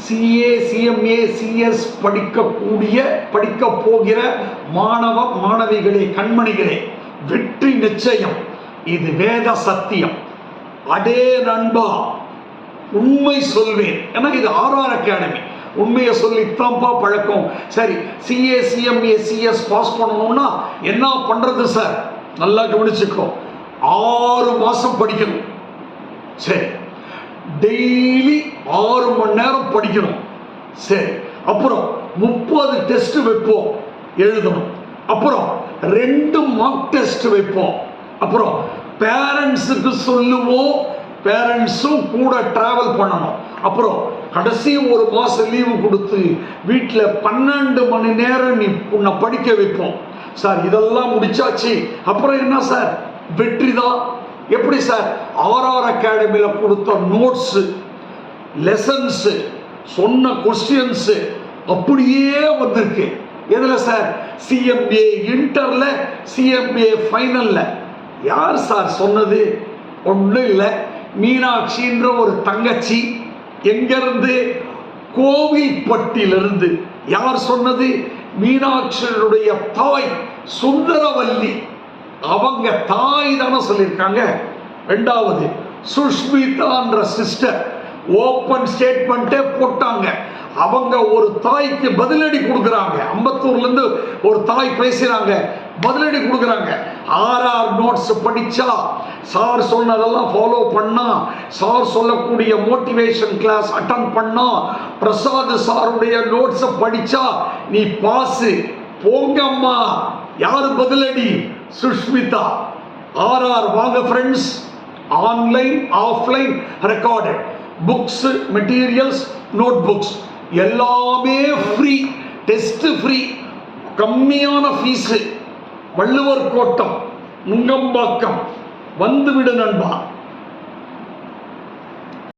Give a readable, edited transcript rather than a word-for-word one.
CA CMA CS படிக்க போகிற மாணவ மாணவிகளே, கண்மணிகளே, வெற்றி நிச்சயம். இது வேத சத்தியம். அடே நண்பா, உண்மை சொல்வேன். ஏன்னா இது RR அகாடமி. உண்மையை சொல்லித்தான்ப்பா பழக்கம். சரி, சிஏ சிஎம்ஏ சிஎஸ் பாஸ் பண்ணணும்னா என்ன பண்றது சார்? நல்லா கவனிச்சுக்கோ. 6 மாசம் படிக்கணும். சரி, டெய்லி 6 மணி நேரம் படிக்கணும். சரி, அப்புறம் 30 டெஸ்ட் வைப்போம், எழுதணும். அப்புறம் 2 மார்க் டெஸ்ட் வைப்போம். அப்புறம் பேரண்ட்ஸுக்கு சொல்லுவோம், பேரண்ட்ஸும் கூட டிராவல் பண்ணணும். அப்புறம் கடைசி 1 மாசம் லீவு கொடுத்து வீட்டில் 12 மணி நேரம் உன்னை படிக்க வைப்போம். சார் இதெல்லாம் முடிச்சாச்சு, அப்புறம் என்ன சார்? வெற்றி தான். எப்படி சார்? RR அகாடமியில் கொடுத்த நோட்ஸ், லெசன்ஸ், சொன்ன கொஸ்டின்ஸ் அப்படியே வந்திருக்கு. எதுல சார்? சிஎம்ஏ இன்டர்ல, சிஎம்ஏ ஃபைனல்ல. யார் சார் சொன்னது? ஒன்றும் இல்லை, மீனாட்சின்ற ஒரு தங்கச்சி. எங்கிருந்து? கோவில்பட்டியிலிருந்து. யார் சொன்னது? மீனாட்சியுடைய தாய் சுந்தரவல்லி. அவங்க தாய் தானே சொல்லியிருக்காங்க. 2வது சுஷ்மிதான்ற சிஸ்டர் ஓப்பன் ஸ்டேட்மெண்ட்டே போட்டாங்க. அவங்க ஒரு தாய்க்கு பதிலடி கொடுக்குறாங்க. அம்பத்தூர்ல இருந்து ஒரு தாய் பேசுறாங்க, பதிலடி கொடுக்குறாங்க. RR நோட்ஸ் படிச்சா, சார் சொன்னதெல்லாம் ஃபாலோ பண்ணா, சார் சொல்லக்கூடிய மோட்டிவேஷன் கிளாஸ் அட்டன் பண்ணா, பிரசாத் சாருடைய நோட்ஸ் படிச்சா நீ பாஸ். போங்கம்மா. யாரு பதிலடி? சுஷ்மிதா. RR வாங்க friends. Online offline recorded books, materials, notebooks எல்லாமே ஃப்ரீ. Test free. கம்மியான ஃபீஸு. வள்ளுவர் கோட்டம், நுங்கம்பாக்கம். வந்துவிடு நண்பா.